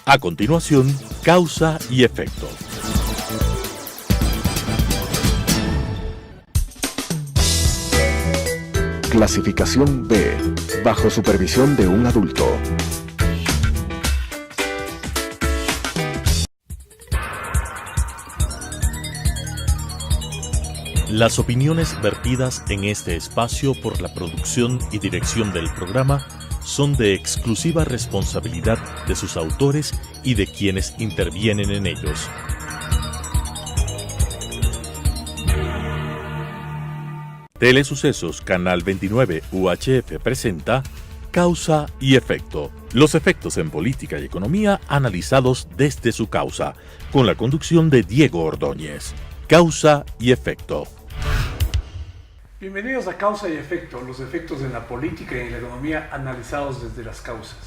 A continuación, causa y efecto. Clasificación B, bajo supervisión de un adulto. Las opiniones vertidas en este espacio por la producción y dirección del programa son de exclusiva responsabilidad de sus autores y de quienes intervienen en ellos. Telesucesos Canal 29 UHF presenta Causa y Efecto. Los efectos en política y economía analizados desde su causa, con la conducción de Diego Ordóñez. Causa y Efecto. Bienvenidos a Causa y Efecto, los efectos en la política y en la economía analizados desde las causas.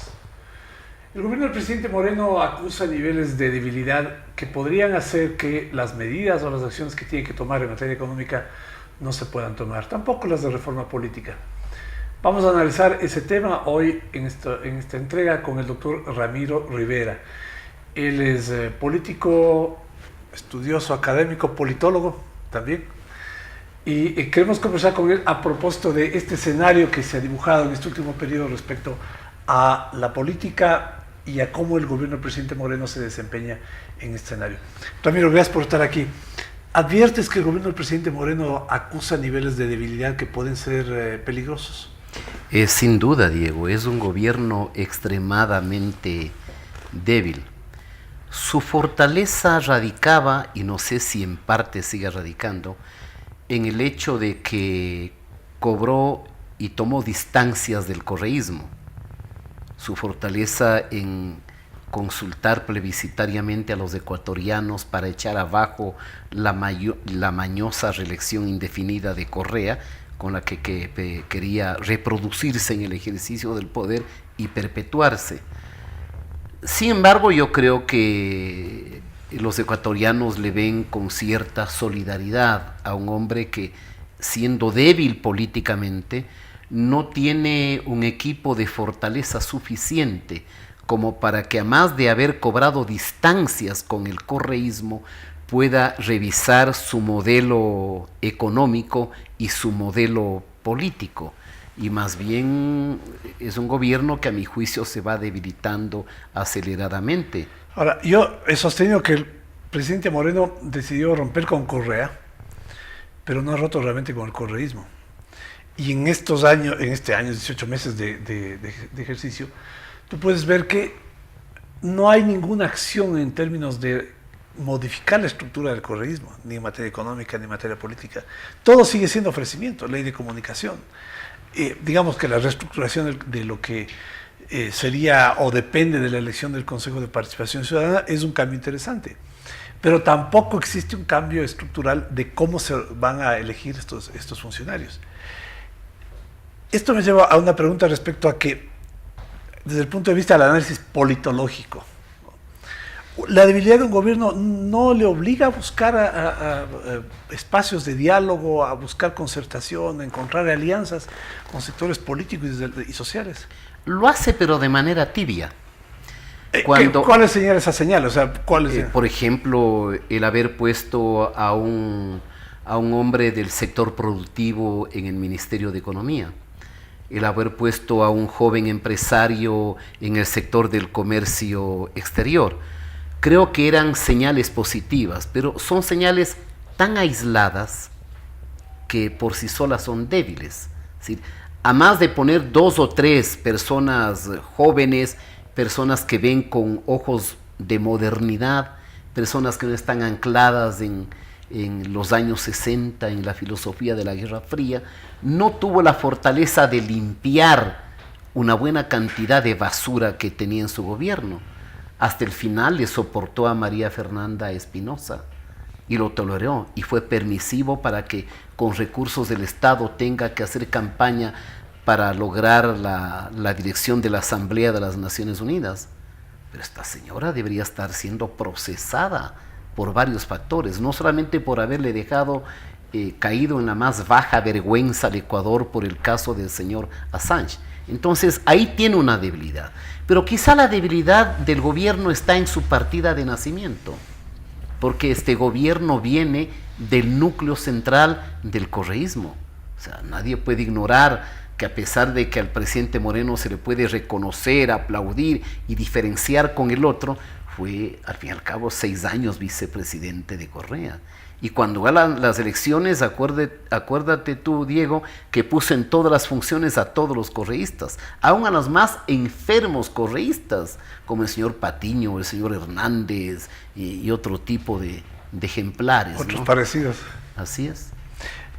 El gobierno del presidente Moreno acusa niveles de debilidad que podrían hacer que las medidas o las acciones que tiene que tomar en materia económica no se puedan tomar, tampoco las de reforma política. Vamos a analizar ese tema hoy en esta entrega con el doctor Ramiro Rivera. Él es político, estudioso, académico, politólogo también. Y queremos conversar con él a propósito de este escenario que se ha dibujado en este último periodo respecto a la política y a cómo el gobierno del presidente Moreno se desempeña en este escenario. Ramiro, gracias por estar aquí. ¿Adviertes que el gobierno del presidente Moreno acusa niveles de debilidad que pueden ser peligrosos? Sin duda, Diego, es un gobierno extremadamente débil. Su fortaleza radicaba, y no sé si en parte sigue radicando, en el hecho de que cobró y tomó distancias del correísmo. Su fortaleza en consultar plebiscitariamente a los ecuatorianos para echar abajo la mañosa reelección indefinida de Correa, con la que quería reproducirse en el ejercicio del poder y perpetuarse. Sin embargo, yo creo que los ecuatorianos le ven con cierta solidaridad a un hombre que, siendo débil políticamente, no tiene un equipo de fortaleza suficiente como para que, además de haber cobrado distancias con el correísmo, pueda revisar su modelo económico y su modelo político. Y más bien es un gobierno que a mi juicio se va debilitando aceleradamente. Ahora, yo he sostenido que el presidente Moreno decidió romper con Correa, pero no ha roto realmente con el correísmo. Y en estos años, 18 meses de ejercicio, tú puedes ver que no hay ninguna acción en términos de modificar la estructura del correísmo, ni en materia económica, ni en materia política. Todo sigue siendo ofrecimiento, ley de comunicación. Digamos que la reestructuración de lo que sería o depende de la elección del Consejo de Participación Ciudadana es un cambio interesante, pero tampoco existe un cambio estructural de cómo se van a elegir estos funcionarios. Esto me lleva a una pregunta respecto a que, desde el punto de vista del análisis politológico, la debilidad de un gobierno no le obliga a buscar a espacios de diálogo, a buscar concertación, a encontrar alianzas con sectores políticos y sociales. Lo hace, pero de manera tibia. ¿Cuáles señalan esa señal? O sea, por ejemplo, el haber puesto a un hombre del sector productivo en el Ministerio de Economía, el haber puesto a un joven empresario en el sector del comercio exterior. Creo que eran señales positivas, pero son señales tan aisladas que por sí solas son débiles. Es decir, a más de poner 2 o 3 personas jóvenes, personas que ven con ojos de modernidad, personas que no están ancladas en los años 60, en la filosofía de la Guerra Fría, no tuvo la fortaleza de limpiar una buena cantidad de basura que tenía en su gobierno. Hasta el final le soportó a María Fernanda Espinosa y lo toleró, y fue permisivo para que con recursos del Estado tenga que hacer campaña para lograr la dirección de la Asamblea de las Naciones Unidas. Pero esta señora debería estar siendo procesada por varios factores, no solamente por haberle dejado caído en la más baja vergüenza al Ecuador por el caso del señor Assange. Entonces ahí tiene una debilidad. Pero quizá la debilidad del gobierno está en su partida de nacimiento, porque este gobierno viene del núcleo central del correísmo. O sea, nadie puede ignorar que a pesar de que al presidente Moreno se le puede reconocer, aplaudir y diferenciar con el otro, fue al fin y al cabo 6 años vicepresidente de Correa. Y cuando ganan las elecciones, acuérdate tú, Diego, que puso en todas las funciones a todos los correístas, aún a los más enfermos correístas, como el señor Patiño, el señor Hernández y otro tipo de ejemplares. Otros, ¿no?, parecidos. Así es.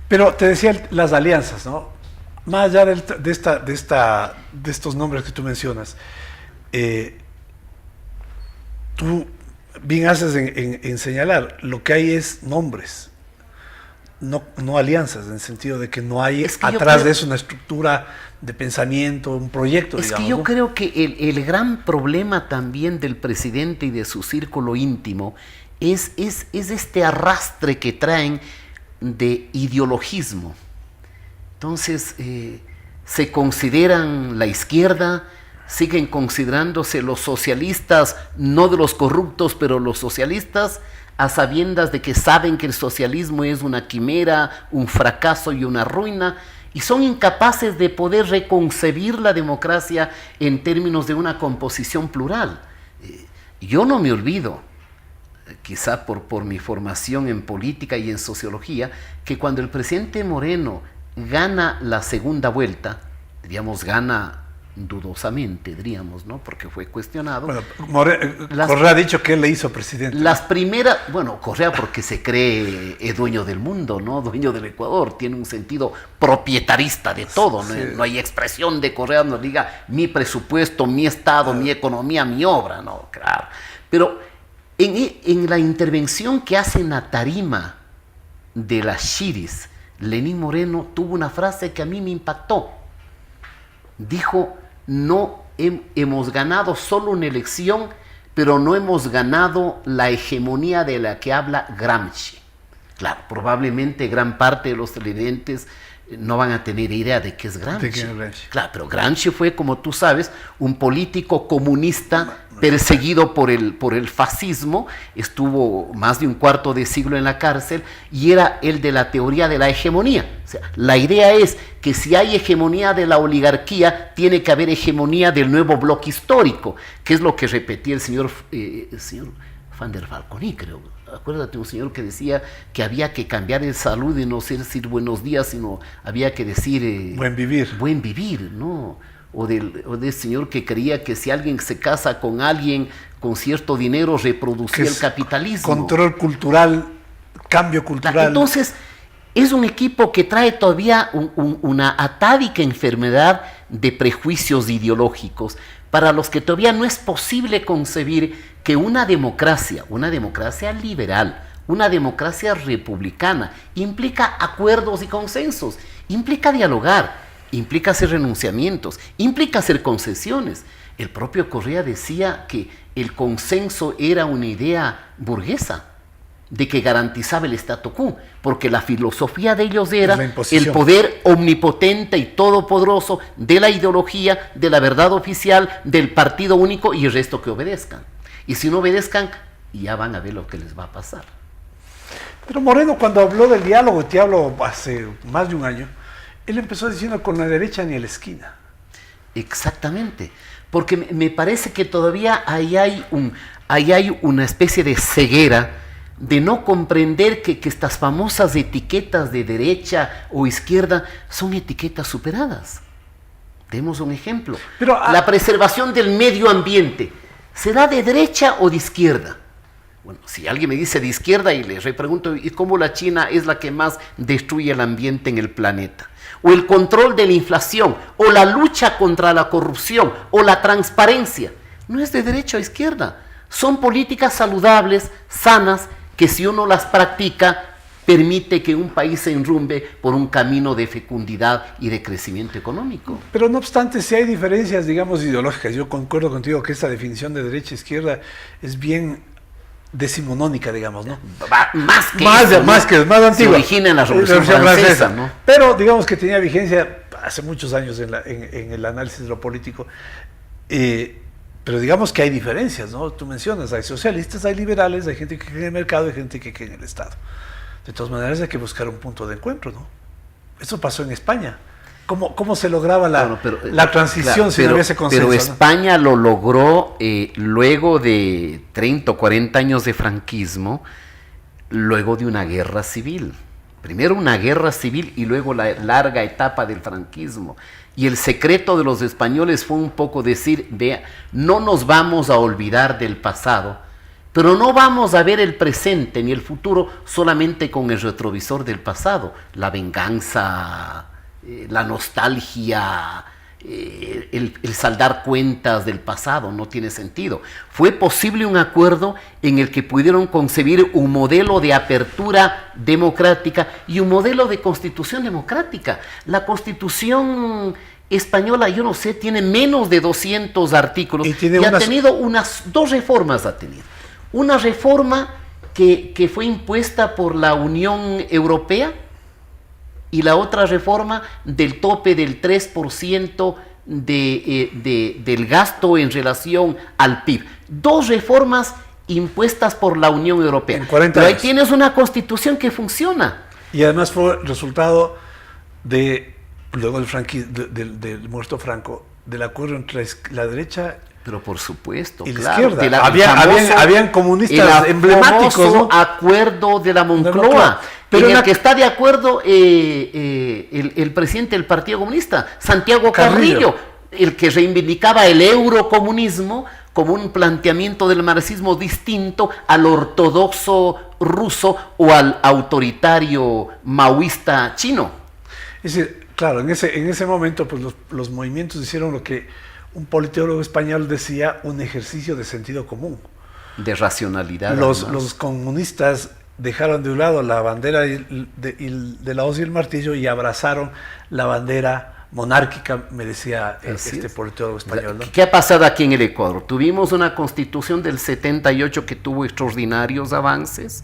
Pero te decía las alianzas, ¿no? Más allá de estos nombres que tú mencionas, tú bien haces en señalar, lo que hay es nombres, no alianzas, en el sentido de que no hay atrás de eso una estructura de pensamiento, un proyecto, digamos. Es que yo creo que el gran problema también del presidente y de su círculo íntimo es este arrastre que traen de ideologismo. Entonces, se consideran la izquierda, siguen considerándose los socialistas, no de los corruptos, pero los socialistas, a sabiendas de que saben que el socialismo es una quimera, un fracaso y una ruina, y son incapaces de poder reconcebir la democracia en términos de una composición plural. Yo no me olvido, quizá por mi formación en política y en sociología, que cuando el presidente Moreno gana la segunda vuelta, digamos, gana dudosamente, diríamos, ¿no? Porque fue cuestionado. Bueno, Correa ha dicho que él le hizo presidente. Las primeras, bueno, Correa porque se cree dueño del mundo, ¿no? Dueño del Ecuador, tiene un sentido propietarista de todo, ¿no? Sí. No hay expresión de Correa donde diga mi presupuesto, mi Estado, mi economía, mi obra, ¿no? Claro. Pero en la intervención que hace en la tarima de las Shiris, Lenín Moreno tuvo una frase que a mí me impactó. Dijo, no hemos ganado solo una elección, pero no hemos ganado la hegemonía de la que habla Gramsci. Claro, probablemente gran parte de los televidentes no van a tener idea de qué es Gramsci. Claro, pero Gramsci fue, como tú sabes, un político comunista perseguido por el fascismo, estuvo más de un cuarto de siglo en la cárcel y era el de la teoría de la hegemonía. O sea, la idea es que si hay hegemonía de la oligarquía, tiene que haber hegemonía del nuevo bloque histórico, que es lo que repetía el señor Van der Falconi, creo. Acuérdate, un señor que decía que había que cambiar el salud y no decir buenos días, sino había que decir buen vivir. Buen vivir, ¿no? O del señor que creía que si alguien se casa con alguien con cierto dinero, reproducía el capitalismo. Control cultural, cambio cultural. Entonces, es un equipo que trae todavía una atávica enfermedad de prejuicios ideológicos, para los que todavía no es posible concebir que una democracia liberal, una democracia republicana, implica acuerdos y consensos, implica dialogar, implica hacer renunciamientos, implica hacer concesiones. El propio Correa decía que el consenso era una idea burguesa, de que garantizaba el statu quo, porque la filosofía de ellos era el poder omnipotente y todopoderoso de la ideología, de la verdad oficial, del partido único y el resto que obedezcan. Y si no obedezcan, ya van a ver lo que les va a pasar. Pero Moreno, cuando habló del diálogo, te hablo hace más de un año, él empezó diciendo con la derecha ni a la esquina. Exactamente, porque me parece que todavía ahí hay una especie de ceguera de no comprender que estas famosas etiquetas de derecha o izquierda son etiquetas superadas. Demos un ejemplo. Pero, la preservación del medio ambiente, ¿será de derecha o de izquierda? Bueno, si alguien me dice de izquierda y le repregunto, ¿y cómo la China es la que más destruye el ambiente en el planeta? O el control de la inflación, o la lucha contra la corrupción, o la transparencia. No es de derecha o izquierda. Son políticas saludables, sanas, que si uno las practica, permite que un país se enrumbe por un camino de fecundidad y de crecimiento económico. Pero no obstante, si hay diferencias, digamos, ideológicas, yo concuerdo contigo que esta definición de derecha e izquierda es bien decimonónica, digamos, ¿no? Más antigua. Se origina en la Revolución Francesa, ¿no? Pero digamos que tenía vigencia hace muchos años en el análisis de lo político, pero digamos que hay diferencias, ¿no? Tú mencionas, hay socialistas, hay liberales, hay gente que cree en el mercado, hay gente que cree en el Estado. De todas maneras hay que buscar un punto de encuentro, ¿no? Eso pasó en España. ¿Cómo se lograba la transición claro, si no hubiese consenso? Pero España lo logró luego de 30 o 40 años de franquismo, luego de una guerra civil. Primero una guerra civil y luego la larga etapa del franquismo. Y el secreto de los españoles fue un poco decir, vea, no nos vamos a olvidar del pasado, pero no vamos a ver el presente ni el futuro solamente con el retrovisor del pasado. La venganza, la nostalgia, el saldar cuentas del pasado no tiene sentido. Fue posible un acuerdo en el que pudieron concebir un modelo de apertura democrática y un modelo de constitución democrática. La constitución española, yo no sé, tiene menos de 200 artículos y ha tenido dos reformas. Ha tenido una reforma que fue impuesta por la Unión Europea, y la otra reforma del tope del 3% del gasto en relación al PIB. Dos reformas impuestas por la Unión Europea. En 40 Pero ahí años. tienes una constitución que funciona. Y además fue resultado luego del muerto Franco, del acuerdo entre la derecha Pero por supuesto, y la claro, izquierda. Habían comunistas emblemáticos, ¿no? Acuerdo de la Moncloa, en el que está de acuerdo el presidente del Partido Comunista, Santiago Carrillo, el que reivindicaba el eurocomunismo como un planteamiento del marxismo distinto al ortodoxo ruso o al autoritario maoísta chino. Es decir, claro, en ese momento pues los movimientos hicieron lo que un politólogo español decía, un ejercicio de sentido común. De racionalidad. Los comunistas dejaron de un lado la bandera de la hoz y el martillo y abrazaron la bandera monárquica, me decía este politólogo español, ¿no? ¿Qué ha pasado aquí en el Ecuador? Tuvimos una constitución del 78 que tuvo extraordinarios avances,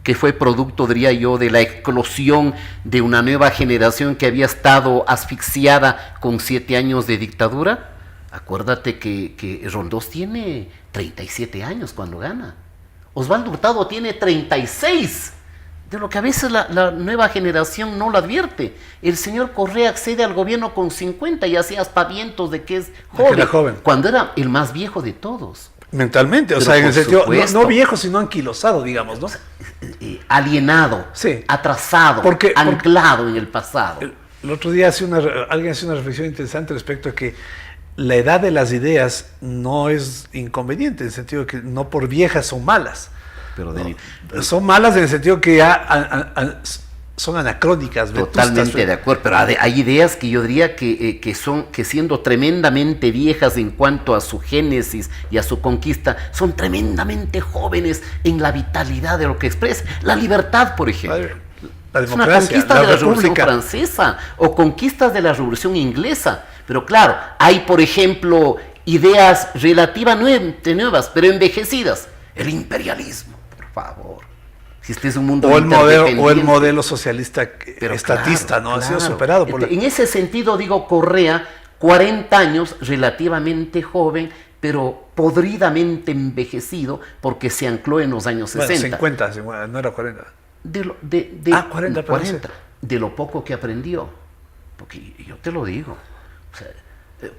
que fue producto, diría yo, de la eclosión de una nueva generación que había estado asfixiada con 7 años de dictadura. Acuérdate que Roldós tiene 37 años cuando gana. Osvaldo Hurtado tiene 36, de lo que a veces la nueva generación no lo advierte. El señor Correa accede al gobierno con 50 y hacía aspavientos de que es joven, era joven, cuando era el más viejo de todos. Mentalmente, o sea, en el sentido, no viejo, sino anquilosado, digamos, ¿no? Alienado, sí, atrasado, anclado en el pasado. El otro día alguien hacía una reflexión interesante respecto a que la edad de las ideas no es inconveniente, en el sentido de que no por viejas son malas. Pero ¿no? Son malas en el sentido que ya son anacrónicas. Totalmente de acuerdo, pero hay ideas que yo diría que siendo tremendamente viejas en cuanto a su génesis y a su conquista, son tremendamente jóvenes en la vitalidad de lo que expresa. La libertad, por ejemplo. La democracia, es una conquista de la Revolución Francesa o conquistas de la Revolución Inglesa. Pero claro, hay, por ejemplo, ideas relativamente nuevas, pero envejecidas. El imperialismo, por favor. Si este es un mundo o el modelo socialista estatista, claro, ¿no? Ha sido superado por En ese sentido, digo, Correa, 40 años, relativamente joven, pero podridamente envejecido, porque se ancló en los años 60. 50, no era 40. 40. De lo poco que aprendió. Porque yo te lo digo. O sea,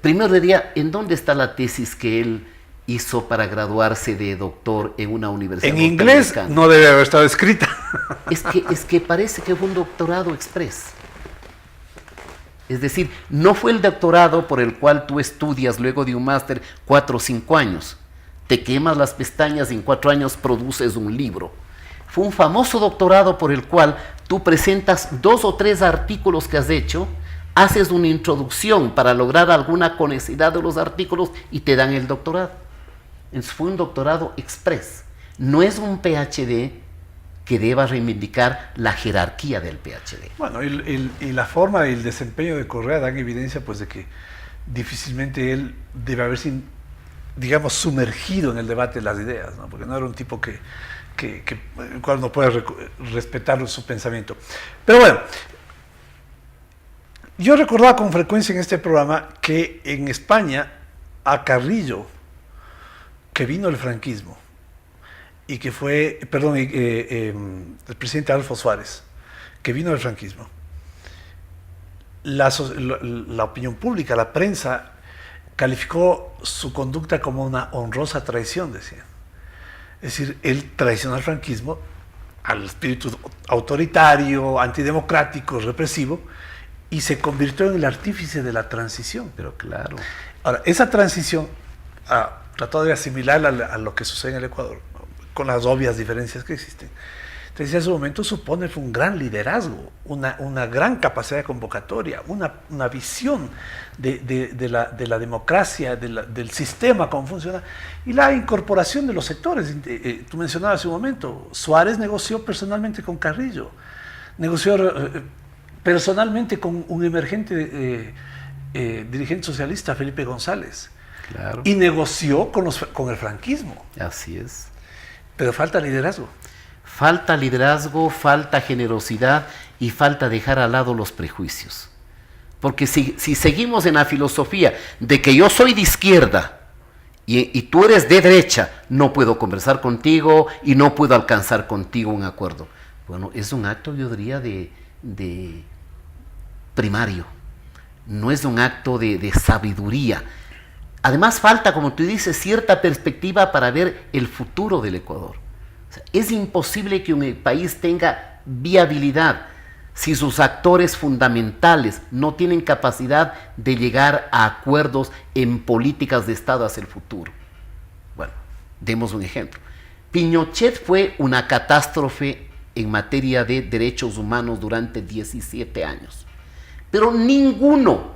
primero diría, ¿en dónde está la tesis que él hizo para graduarse de doctor en una universidad? En inglés no debe haber estado escrita. Es que parece que fue un doctorado express. Es decir, no fue el doctorado por el cual tú estudias luego de un máster 4 o 5 años. Te quemas las pestañas y en 4 años produces un libro. Fue un famoso doctorado por el cual tú presentas 2 o 3 artículos que has hecho, haces una introducción para lograr alguna conexidad de los artículos y te dan el doctorado. Entonces fue un doctorado express. No es un PhD que deba reivindicar la jerarquía del PhD. Bueno, y la forma y el desempeño de Correa dan evidencia pues de que difícilmente él debe haberse, digamos, sumergido en el debate de las ideas, ¿no? Porque no era un tipo que el cual no puede respetar su pensamiento. Pero bueno, Yo recordaba con frecuencia en este programa que en España a Carrillo, que vino el franquismo, y que fue, perdón, el presidente Adolfo Suárez, que vino del franquismo, la opinión pública, la prensa, calificó su conducta como una honrosa traición, decían. Es decir, él traicionó al franquismo, al espíritu autoritario, antidemocrático, represivo, y se convirtió en el artífice de la transición. Pero claro. Ahora, esa transición trató de asimilarla a lo que sucede en el Ecuador, con las obvias diferencias que existen. Entonces, en su momento supone un gran liderazgo, una gran capacidad de convocatoria, una visión de la democracia, del sistema, cómo funciona, y la incorporación de los sectores. Tú mencionabas hace un momento, Suárez negoció personalmente con Carrillo, negoció personalmente con un emergente dirigente socialista, Felipe González, Claro. y negoció con el franquismo. Así es. Pero falta liderazgo. Falta liderazgo, falta generosidad y falta dejar al lado los prejuicios. Porque si seguimos en la filosofía de que yo soy de izquierda y tú eres de derecha, no puedo conversar contigo y no puedo alcanzar contigo un acuerdo. Bueno, es un acto, yo diría, de primario. No es un acto de sabiduría. Además falta, como tú dices, cierta perspectiva para ver el futuro del Ecuador. O sea, es imposible que un país tenga viabilidad si sus actores fundamentales no tienen capacidad de llegar a acuerdos en políticas de Estado hacia el futuro. Bueno, demos un ejemplo. Pinochet fue una catástrofe en materia de derechos humanos durante 17 años. Pero ninguno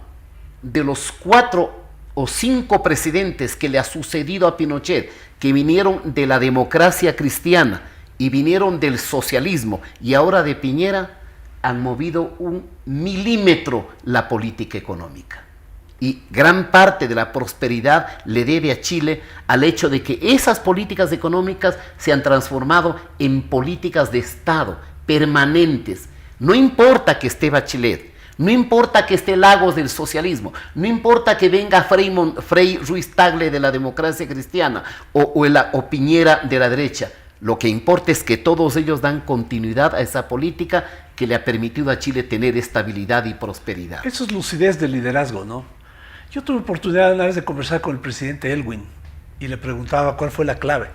de los 4 o 5 presidentes que le ha sucedido a Pinochet, que vinieron de la democracia cristiana y vinieron del socialismo y ahora de Piñera, han movido un milímetro la política económica. Y gran parte de la prosperidad le debe a Chile al hecho de que esas políticas económicas se han transformado en políticas de Estado permanentes. No importa que esté Bachelet, no importa que esté Lagos del socialismo, no importa que venga Frei Ruiz Tagle de la democracia cristiana o Piñera de la derecha. Lo que importa es que todos ellos dan continuidad a esa política que le ha permitido a Chile tener estabilidad y prosperidad. Eso es lucidez de liderazgo, ¿no? Yo tuve oportunidad una vez de conversar con el presidente Elwin y le preguntaba cuál fue la clave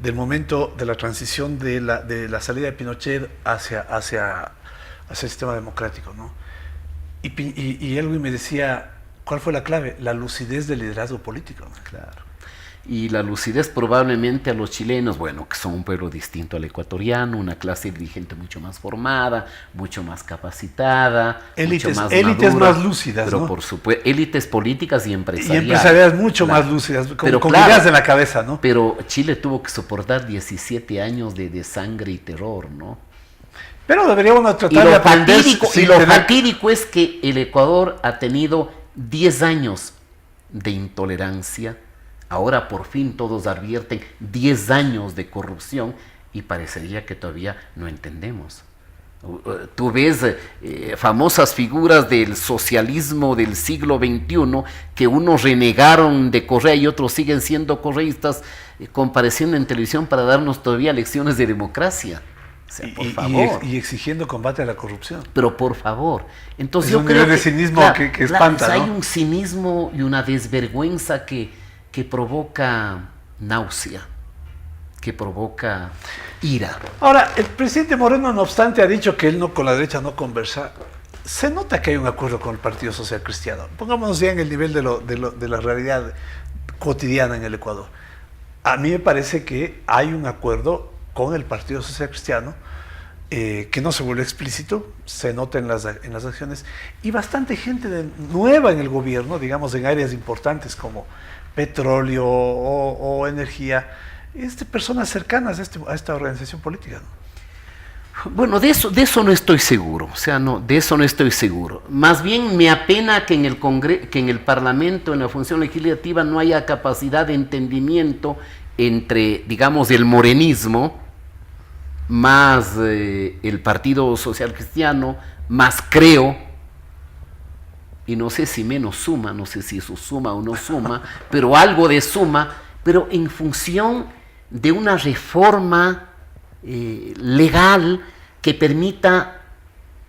del momento de la transición de la salida de Pinochet hacia el sistema democrático, ¿no? Y Elwin me decía, ¿cuál fue la clave? La lucidez del liderazgo político, ¿no? Claro. Y la lucidez probablemente a los chilenos, bueno, que son un pueblo distinto al ecuatoriano, una clase dirigente mucho más formada, mucho más capacitada, mucho más élites madura, más lúcidas, pero ¿no? por supuesto, élites políticas y empresariales. Y empresariales mucho Claro. más lúcidas, Pero con claro, ideas en la cabeza, ¿no? Pero Chile tuvo que soportar 17 años de sangre y terror, ¿no? Pero deberíamos Y tratar de lo aprender fatídico es que el Ecuador ha tenido 10 años de intolerancia. Ahora por fin todos advierten 10 años de corrupción y parecería que todavía no entendemos. Tú ves famosas figuras del socialismo del siglo XXI que unos renegaron de Correa y otros siguen siendo correístas compareciendo en televisión para darnos todavía lecciones de democracia. O sea, por favor. Y exigiendo combate a la corrupción. Pero por favor. Entonces Es yo un creo nivel de cinismo que espanta, ¿no? Hay un cinismo y una desvergüenza que provoca náusea, que provoca ira. Ahora, el presidente Moreno, no obstante, ha dicho que él no con la derecha no conversa. Se nota que hay un acuerdo con el Partido Social Cristiano. Pongámonos ya en el nivel de la realidad cotidiana en el Ecuador. A mí me parece que hay un acuerdo con el Partido Social Cristiano que no se vuelve explícito, se nota en las acciones, y bastante gente nueva en el gobierno, digamos en áreas importantes como petróleo o energía, personas cercanas a esta organización política, ¿no? Bueno, de eso no estoy seguro, o sea, no, de eso no estoy seguro. Más bien me apena que en el Parlamento, en la función legislativa, no haya capacidad de entendimiento entre, digamos, el morenismo, más el Partido Social Cristiano, más Creo, y no sé si menos suma, no sé si eso suma o no suma, pero algo de suma, pero en función de una reforma legal que permita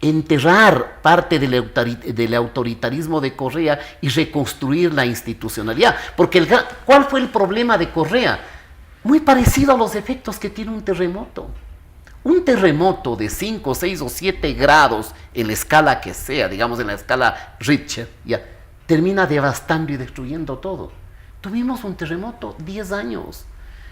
enterrar parte del autoritarismo de Correa y reconstruir la institucionalidad. Porque ¿cuál fue el problema de Correa? Muy parecido a los efectos que tiene un terremoto. Un terremoto de 5, 6 o 7 grados en la escala que sea, digamos en la escala Richter, ya, termina devastando y destruyendo todo. Tuvimos un terremoto 10 años.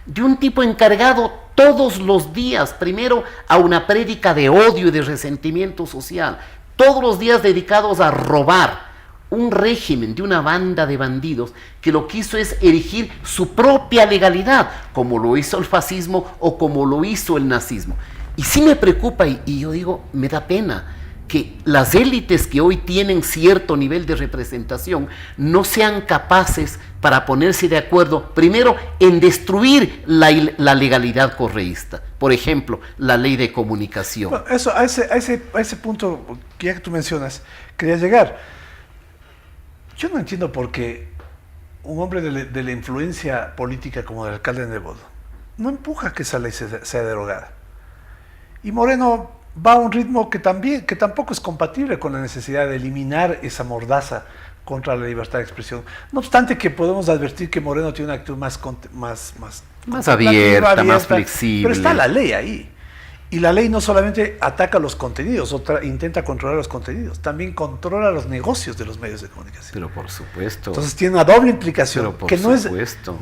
De un tipo encargado todos los días, primero a una prédica de odio y de resentimiento social, todos los días dedicados a robar, un régimen de una banda de bandidos que lo que hizo es erigir su propia legalidad, como lo hizo el fascismo o como lo hizo el nazismo. Y sí me preocupa y yo digo, me da pena que las élites que hoy tienen cierto nivel de representación no sean capaces para ponerse de acuerdo, primero, en destruir la legalidad correísta. Por ejemplo, la ley de comunicación. Bueno, eso, a ese punto que ya que tú mencionas, quería llegar. Yo no entiendo por qué un hombre de la influencia política como el alcalde de Nebot no empuja que esa ley sea derogada. Y Moreno va a un ritmo que tampoco es compatible con la necesidad de eliminar esa mordaza contra la libertad de expresión. No obstante que podemos advertir que Moreno tiene una actitud más abierta, más flexible. Pero está la ley ahí. Y la ley no solamente ataca los contenidos, intenta controlar los contenidos, también controla los negocios de los medios de comunicación. Pero por supuesto. Entonces tiene una doble implicación. Pero por que no supuesto.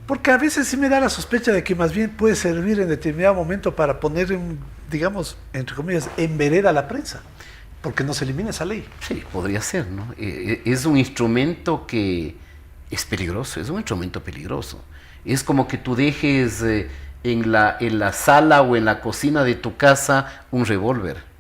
Porque a veces sí me da la sospecha de que más bien puede servir en determinado momento para poner, digamos, entre comillas, en vereda a la prensa, porque no se elimina esa ley. Sí, podría ser, ¿no? Es un instrumento que es peligroso, es un instrumento peligroso. Es como que tú dejes en la sala o en la cocina de tu casa un revólver.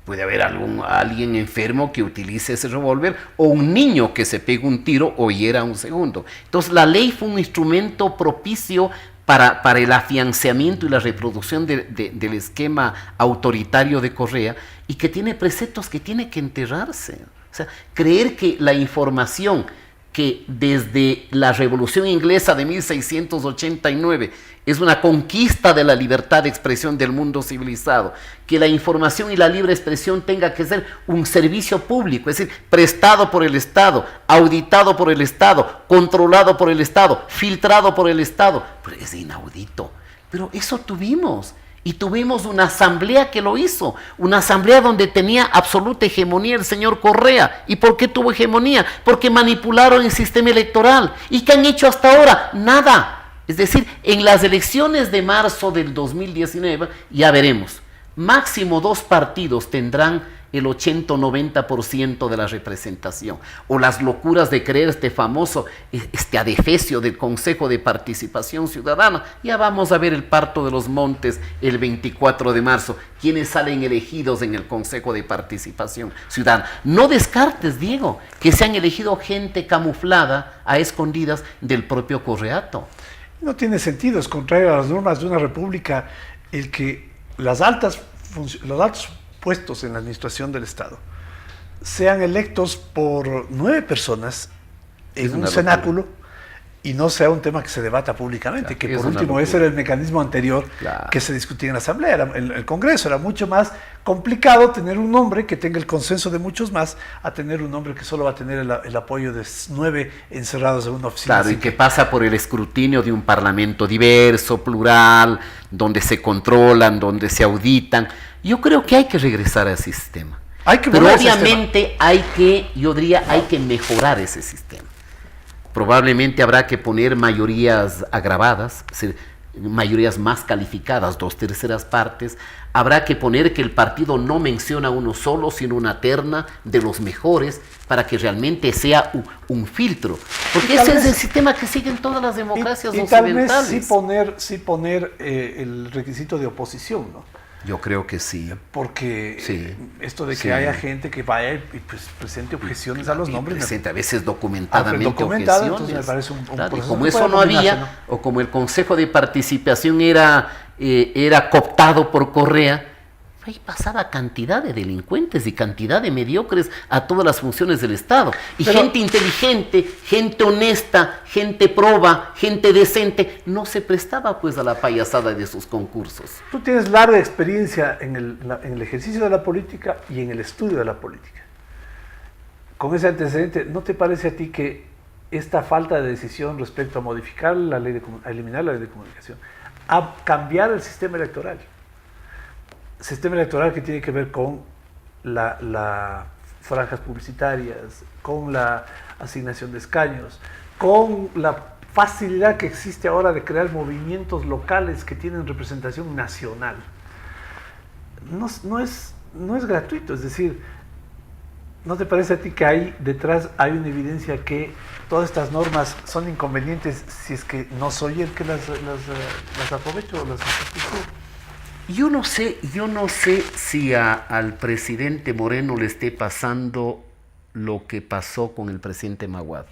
Puede haber alguien enfermo que utilice ese revólver o un niño que se pegue un tiro o hiera un segundo. Entonces la ley fue un instrumento propicio para el afianzamiento y la reproducción del esquema autoritario de Correa y que tiene preceptos que tiene que enterrarse. O sea, creer que la información que desde la Revolución Inglesa de 1689 es una conquista de la libertad de expresión del mundo civilizado, que la información y la libre expresión tenga que ser un servicio público, es decir, prestado por el Estado, auditado por el Estado, controlado por el Estado, filtrado por el Estado. Pero es inaudito. Pero eso tuvimos. Y tuvimos una asamblea que lo hizo, una asamblea donde tenía absoluta hegemonía el señor Correa. ¿Y por qué tuvo hegemonía? Porque manipularon el sistema electoral. ¿Y qué han hecho hasta ahora? Nada. Es decir, en las elecciones de marzo del 2019, ya veremos, máximo 2 partidos tendrán el 80 o 90% de la representación. O las locuras de creer este famoso adefesio del Consejo de Participación Ciudadana. Ya vamos a ver el parto de los montes el 24 de marzo. ¿Quiénes salen elegidos en el Consejo de Participación Ciudadana? No descartes, Diego, que se han elegido gente camuflada a escondidas del propio Correato. No tiene sentido, es contrario a las normas de una república el que los altos puestos en la administración del Estado sean electos por 9 personas en un cenáculo y no sea un tema que se debata públicamente, claro, que por último ese era el mecanismo anterior, claro, que se discutía en la Asamblea, en el Congreso. Era mucho más complicado tener un nombre que tenga el consenso de muchos más a tener un nombre que solo va a tener el apoyo de 9 encerrados en una oficina. Claro, y que pasa por el escrutinio de un parlamento diverso, plural, donde se controlan, donde se auditan. Yo creo que hay que regresar a ese sistema. Pero obviamente hay que mejorar ese sistema. Probablemente habrá que poner mayorías agravadas, es decir, mayorías más calificadas, 2/3 partes. Habrá que poner que el partido no menciona a uno solo, sino una terna de los mejores, para que realmente sea un filtro. Porque ese es el sistema que siguen todas las democracias occidentales. Tal vez sí poner el requisito de oposición, ¿no? Yo creo que sí. Porque esto de que haya gente que vaya y pues presente objeciones a los nombres. Presente a veces documentadamente objeciones. Entonces me parece un claro, y como eso no había, ¿no? O como el Consejo de Participación era cooptado por Correa, ahí pasaba cantidad de delincuentes y cantidad de mediocres a todas las funciones del Estado. Y gente inteligente, gente honesta, gente proba, gente decente, no se prestaba pues a la payasada de sus concursos. Tú tienes larga experiencia en el ejercicio de la política y en el estudio de la política. Con ese antecedente, ¿no te parece a ti que esta falta de decisión respecto a modificar la ley a eliminar la ley de comunicación, a cambiar el sistema electoral que tiene que ver con las franjas publicitarias, con la asignación de escaños, con la facilidad que existe ahora de crear movimientos locales que tienen representación nacional? No es gratuito, es decir, ¿no te parece a ti que detrás hay una evidencia que todas estas normas son inconvenientes si es que no soy el que las aprovecho o las sustituyo? Yo no sé si al presidente Moreno le esté pasando lo que pasó con el presidente Maguad.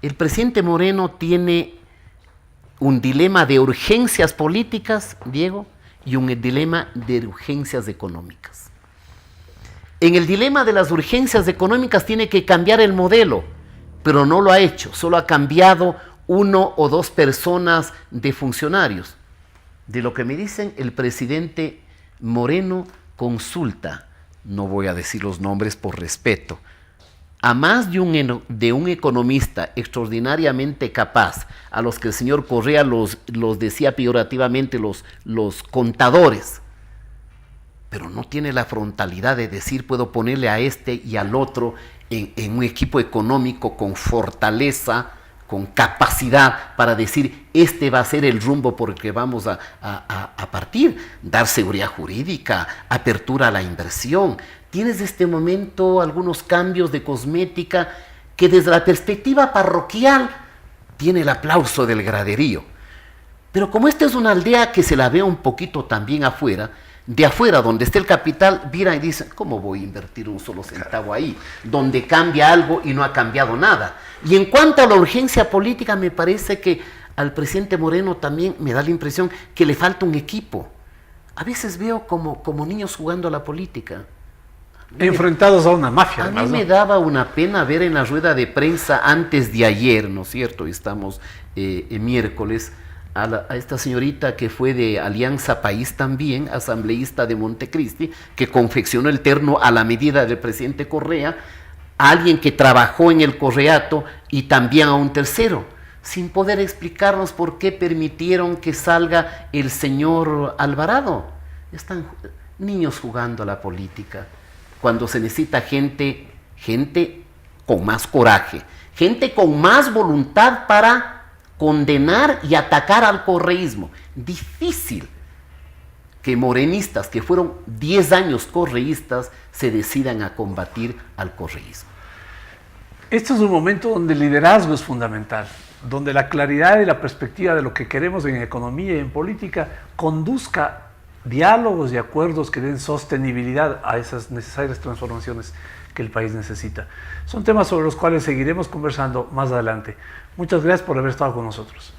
El presidente Moreno tiene un dilema de urgencias políticas, Diego, y un dilema de urgencias económicas. En el dilema de las urgencias económicas tiene que cambiar el modelo, pero no lo ha hecho, solo ha cambiado 1 o 2 personas de funcionarios. De lo que me dicen, el presidente Moreno consulta, no voy a decir los nombres por respeto, a más de un economista extraordinariamente capaz, a los que el señor Correa los decía peyorativamente los contadores, pero no tiene la frontalidad de decir puedo ponerle a este y al otro en un equipo económico con fortaleza, con capacidad para decir este va a ser el rumbo por el que vamos a partir, dar seguridad jurídica, apertura a la inversión. Tienes este momento algunos cambios de cosmética que desde la perspectiva parroquial tiene el aplauso del graderío. Pero como esta es una aldea que se la ve un poquito también afuera, de afuera donde está el capital, mira y dice, ¿cómo voy a invertir un solo centavo ahí? Donde cambia algo y no ha cambiado nada. Y en cuanto a la urgencia política, me parece que al presidente Moreno también me da la impresión que le falta un equipo. A veces veo como niños jugando a la política. Enfrentados a una mafia. A mí me daba una pena ver en la rueda de prensa antes de ayer, ¿no es cierto? Estamos miércoles, a esta señorita que fue de Alianza País también, asambleísta de Montecristi, que confeccionó el terno a la medida del presidente Correa, a alguien que trabajó en el correato y también a un tercero, sin poder explicarnos por qué permitieron que salga el señor Alvarado. Están niños jugando a la política, cuando se necesita gente con más coraje, gente con más voluntad para condenar y atacar al correísmo. Difícil que morenistas que fueron 10 años correístas se decidan a combatir al correísmo. Este es un momento donde el liderazgo es fundamental, donde la claridad y la perspectiva de lo que queremos en economía y en política conduzca diálogos y acuerdos que den sostenibilidad a esas necesarias transformaciones que el país necesita. Son temas sobre los cuales seguiremos conversando más adelante. Muchas gracias por haber estado con nosotros.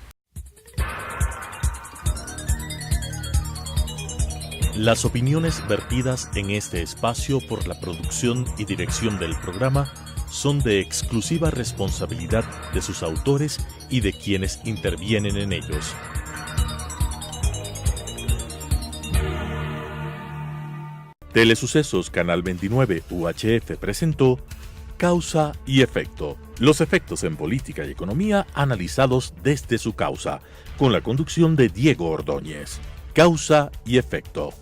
Las opiniones vertidas en este espacio por la producción y dirección del programa son de exclusiva responsabilidad de sus autores y de quienes intervienen en ellos. Telesucesos Canal 29 UHF presentó Causa y Efecto. Los efectos en política y economía analizados desde su causa, con la conducción de Diego Ordóñez. Causa y Efecto.